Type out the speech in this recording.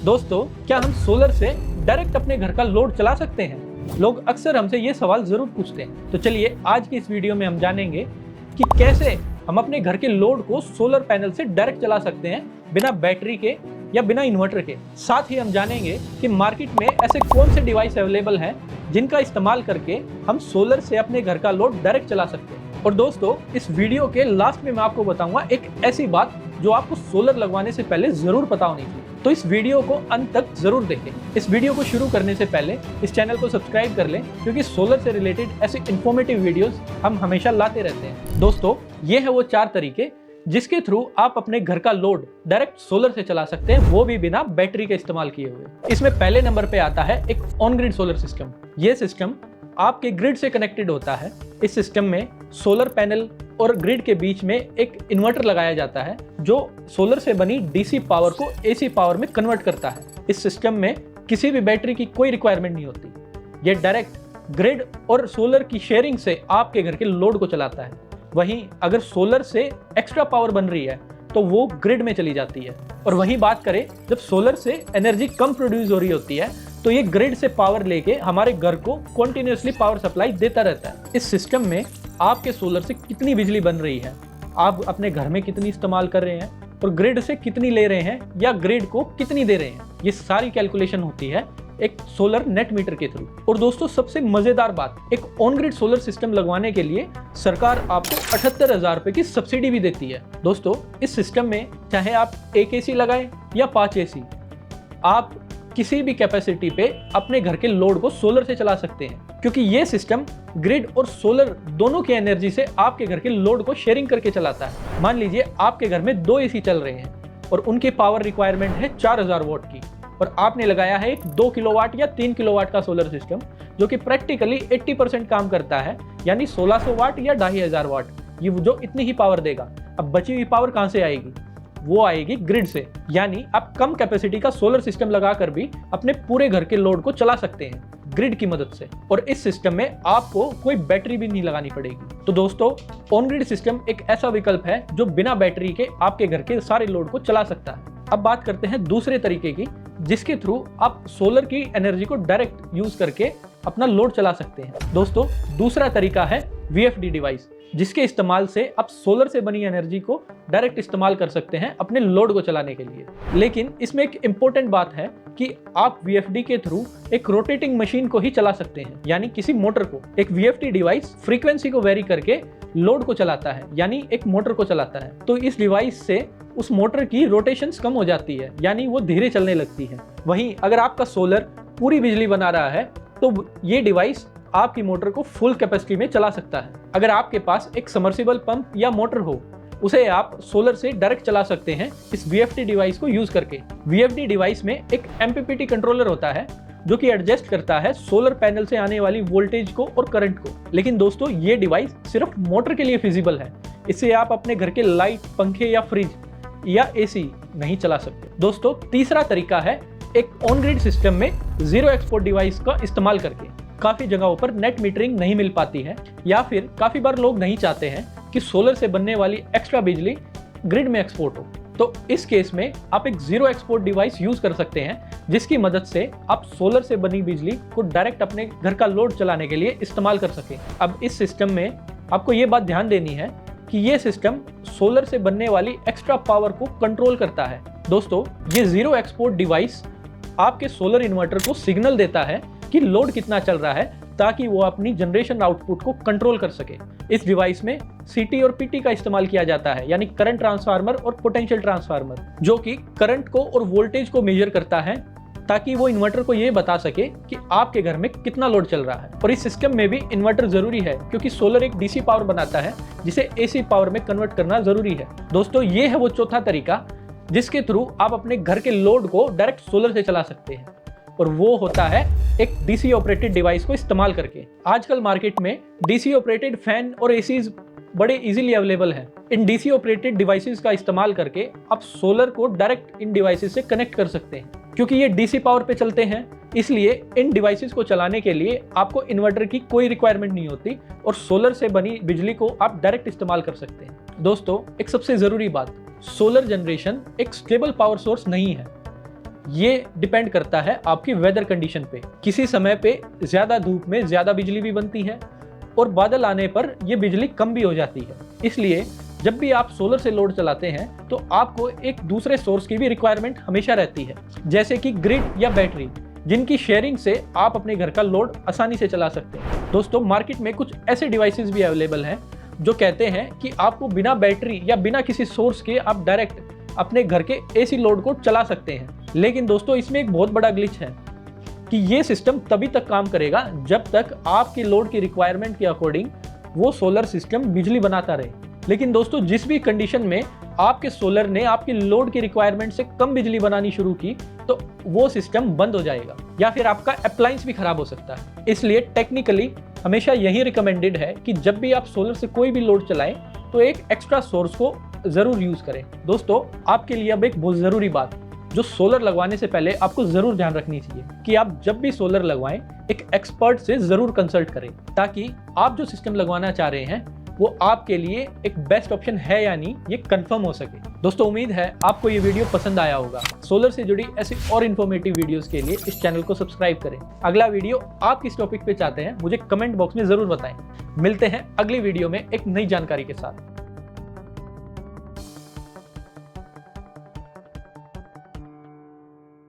दोस्तों, क्या हम सोलर से डायरेक्ट अपने घर का लोड चला सकते हैं? लोग अक्सर हमसे ये सवाल जरूर पूछते हैं। तो चलिए आज की इस वीडियो में हम जानेंगे कि कैसे हम अपने घर के लोड को सोलर पैनल से डायरेक्ट चला सकते हैं, बिना बैटरी के या बिना इन्वर्टर के। साथ ही हम जानेंगे कि मार्केट में ऐसे कौन से डिवाइस अवेलेबल हैं जिनका इस्तेमाल करके हम सोलर से अपने घर का लोड डायरेक्ट चला सकते हैं। और दोस्तों, इस वीडियो के लास्ट में मैं आपको बताऊंगा एक ऐसी बात जो आपको सोलर लगवाने से पहले जरूर पता होनी चाहिए। तो इस वीडियो को अंत तक जरूर देखें। इस वीडियो को शुरू करने से पहले इस चैनल को सब्सक्राइब कर लें, क्योंकि सोलर से रिलेटेड ऐसे इंफॉर्मेटिव वीडियोस हम हमेशा लाते रहते हैं। दोस्तों, ये है वो 4 तरीके जिसके थ्रू आप अपने घर का लोड डायरेक्ट सोलर से चला सकते हैं, वो भी बिना बैटरी के इस्तेमाल किए हुए। इसमें पहले नंबर पे आता है एक ऑन ग्रिड सोलर सिस्टम। ये सिस्टम आपके ग्रिड से कनेक्टेड होता है। इस सिस्टम में सोलर पैनल और ग्रिड के बीच में एक इन्वर्टर लगाया जाता है जो सोलर से बनी डीसी पावर को एसी पावर में कन्वर्ट करता है। इस सिस्टम में किसी भी बैटरी की कोई रिक्वायरमेंट नहीं होती। ये डायरेक्ट ग्रिड और सोलर की शेयरिंग से आपके घर के लोड को चलाता है। वहीं अगर सोलर से एक्स्ट्रा पावर बन रही है तो वो ग्रिड में चली जाती है। और वहीं बात करें जब सोलर से एनर्जी कम प्रोड्यूस हो रही होती है तो ये ग्रिड से पावर लेके हमारे घर को कंटिन्यूअसली पावर सप्लाई देता रहता है। इस सिस्टम में आपके सोलर से कितनी बिजली बन रही है, आप अपने घर में कितनी इस्तेमाल कर रहे हैं और ग्रिड से कितनी ले रहे हैं या ग्रिड को कितनी दे रहे हैं, ये सारी कैलकुलेशन होती है एक सोलर नेट मीटर के थ्रू। और दोस्तों, सबसे मजेदार बात, एक ऑन ग्रिड सोलर सिस्टम लगवाने के लिए सरकार आपको 78,000 रुपए की सब्सिडी भी देती है। दोस्तों, इस सिस्टम में चाहे आप 1 एसी लगाएं या 5 एसी, आप किसी भी कैपेसिटी पे अपने घर के लोड को सोलर से चला सकते हैं, क्योंकि ये सिस्टम ग्रिड और सोलर दोनों की एनर्जी से आपके घर के लोड को शेयरिंग करके चलाता है। मान लीजिए आपके घर में 2 एसी चल रहे हैं और उनकी पावर रिक्वायरमेंट है 4000 वॉट की, और आपने लगाया है एक 2 किलोवाट या 3 किलोवाट का सोलर सिस्टम जो कि प्रैक्टिकली 80% काम करता है, यानी 1600 वाट या 2500 वाट, ये जो इतनी ही पावर देगा। अब बची हुई पावर कहां से आएगी? वो आएगी ग्रिड से। यानी आप कम कैपेसिटी का सोलर सिस्टम लगाकर भी अपने पूरे घर के लोड को चला सकते हैं ग्रिड की मदद से, और इस सिस्टम में आपको कोई बैटरी भी नहीं लगानी पड़ेगी। तो दोस्तों, ऑन ग्रिड सिस्टम एक ऐसा विकल्प है जो बिना बैटरी के आपके घर के सारे लोड को चला सकता है। अब बात करते हैं दूसरे तरीके की, जिसके थ्रू आप सोलर की एनर्जी को डायरेक्ट यूज करके अपना लोड चला सकते हैं। दोस्तों, दूसरा तरीका है वीएफडी डिवाइस, जिसके इस्तेमाल से आप सोलर से बनी एनर्जी को डायरेक्ट इस्तेमाल कर सकते हैं अपने लोड को चलाने के लिए। लेकिन इसमें एक इंपॉर्टेंट बात है कि आप वीएफडी के थ्रू एक रोटेटिंग मशीन को ही चला सकते हैं, यानी किसी मोटर को। एक वीएफडी डिवाइस फ्रीक्वेंसी को वेरी करके लोड को चलाता है, यानी एक मोटर को चलाता है। तो इस डिवाइस से उस मोटर की रोटेशंस कम हो जाती है, यानी वो धीरे चलने लगती है। वहीं अगर आपका सोलर पूरी बिजली बना रहा है तो ये डिवाइस आपकी मोटर को फुल कैपेसिटी में चला सकता है। अगर आपके पास एक सबमर्सिबल पंप या मोटर हो, उसे आप सोलर से डायरेक्ट चला सकते हैं इस वीएफडी डिवाइस को यूज करके। वीएफडी डिवाइस में एक एमपीपीटी कंट्रोलर होता है जो कि एडजस्ट करता है सोलर पैनल से आने वाली वोल्टेज को और करंट को। लेकिन दोस्तों, ये डिवाइस सिर्फ मोटर के लिए फिजिबल है, इससे आप अपने घर के लाइट, पंखे या फ्रिज या एसी नहीं चला सकते। दोस्तों, तीसरा तरीका है एक ऑन ग्रिड सिस्टम में जीरो एक्सपोर्ट डिवाइस का इस्तेमाल करके। काफी जगहों पर नेट मीटरिंग नहीं मिल पाती है, या फिर काफी बार लोग नहीं चाहते हैं कि सोलर से बनने वाली एक्स्ट्रा बिजली ग्रिड में एक्सपोर्ट हो। तो इस केस में आप एक जीरो एक्सपोर्ट डिवाइस यूज कर सकते हैं, जिसकी मदद से आप सोलर से बनी बिजली को डायरेक्ट अपने घर का लोड चलाने के लिए इस्तेमाल कर सकें। अब इस सिस्टम में आपको ये बात ध्यान देनी है कि ये सिस्टम सोलर से बनने वाली एक्स्ट्रा पावर को कंट्रोल करता है। दोस्तों, ये जीरो एक्सपोर्ट डिवाइस आपके सोलर इन्वर्टर को सिग्नल देता है कि लोड कितना चल रहा है, ताकि वो अपनी जनरेशन आउटपुट को कंट्रोल कर सके। इस डिवाइस में सीटी और पीटी का इस्तेमाल किया जाता है, यानी करंट ट्रांसफार्मर और पोटेंशियल ट्रांसफार्मर, जो कि करंट को और वोल्टेज को मेजर करता है, ताकि वो इन्वर्टर को ये बता सके कि आपके घर में कितना लोड चल रहा है। और इस सिस्टम में भी इन्वर्टर जरूरी है, क्योंकि सोलर एक डीसी पावर बनाता है जिसे एसी पावर में कन्वर्ट करना जरूरी है। दोस्तों, ये है वो चौथा तरीका जिसके थ्रू आप अपने घर के लोड को डायरेक्ट सोलर से चला सकते हैं, और वो होता है एक डीसी ऑपरेटेड डिवाइस को इस्तेमाल करके। आजकल मार्केट में डीसी ऑपरेटेड फैन और एसीज बड़े इजीली अवेलेबल हैं। इन डीसी ऑपरेटेड डिवाइसेस का इस्तेमाल करके आप सोलर को डायरेक्ट इन डिवाइसेस से कनेक्ट कर सकते हैं। क्योंकि ये डीसी पावर पे चलते हैं, इसलिए इन डिवाइसेस को चलाने के लिए आपको इन्वर्टर की कोई रिक्वायरमेंट नहीं होती, और सोलर से बनी बिजली को आप डायरेक्ट इस्तेमाल कर सकते हैं। दोस्तों, एक सबसे जरूरी बात, सोलर जनरेशन एक स्टेबल पावर सोर्स नहीं है। ये डिपेंड करता है आपकी वेदर कंडीशन पे। किसी समय पे ज्यादा धूप में ज्यादा बिजली भी बनती है और बादल आने पर यह बिजली कम भी हो जाती है। इसलिए जब भी आप सोलर से लोड चलाते हैं तो आपको एक दूसरे सोर्स की भी रिक्वायरमेंट हमेशा रहती है, जैसे कि ग्रिड या बैटरी, जिनकी शेयरिंग से आप अपने घर का लोड आसानी से चला सकते हैं। दोस्तों, मार्केट में कुछ ऐसे डिवाइसेस भी अवेलेबल हैं जो कहते हैं कि आपको बिना बैटरी या बिना किसी सोर्स के आप डायरेक्ट अपने घर के एसी लोड को चला सकते हैं। लेकिन दोस्तों, इसमें एक बहुत बड़ा ग्लिच है कि ये सिस्टम तभी तक काम करेगा जब तक आपके लोड की रिक्वायरमेंट के अकॉर्डिंग वो सोलर सिस्टम बिजली बनाता रहे। लेकिन दोस्तों, जिस भी कंडीशन में आपके सोलर ने आपकी लोड की रिक्वायरमेंट से कम बिजली बनानी शुरू की तो वो सिस्टम बंद हो जाएगा या फिर आपका अप्लायंस भी खराब हो सकता है। इसलिए टेक्निकली हमेशा यही रिकमेंडेड है कि जब भी आप सोलर से कोई भी लोड चलाएं तो एक एक्स्ट्रा सोर्स को जरूर यूज करें। दोस्तों, आपके लिए अब एक बहुत जरूरी बात जो सोलर लगवाने से पहले आपको जरूर ध्यान रखनी चाहिए कि आप जब भी सोलर लगवाएं एक एक्सपर्ट से जरूर कंसल्ट करें, ताकि आप जो सिस्टम लगवाना चाह रहे हैं वो आपके लिए एक बेस्ट ऑप्शन है या नहीं ये कंफर्म हो सके। दोस्तों, उम्मीद है आपको ये वीडियो पसंद आया होगा। सोलर से जुड़ी ऐसी और इन्फॉर्मेटिव वीडियोस के लिए इस चैनल को सब्सक्राइब करें। अगला वीडियो आप किस टॉपिक पे चाहते हैं मुझे कमेंट बॉक्स में जरूर बताएं। मिलते हैं अगली वीडियो में एक नई जानकारी के साथ।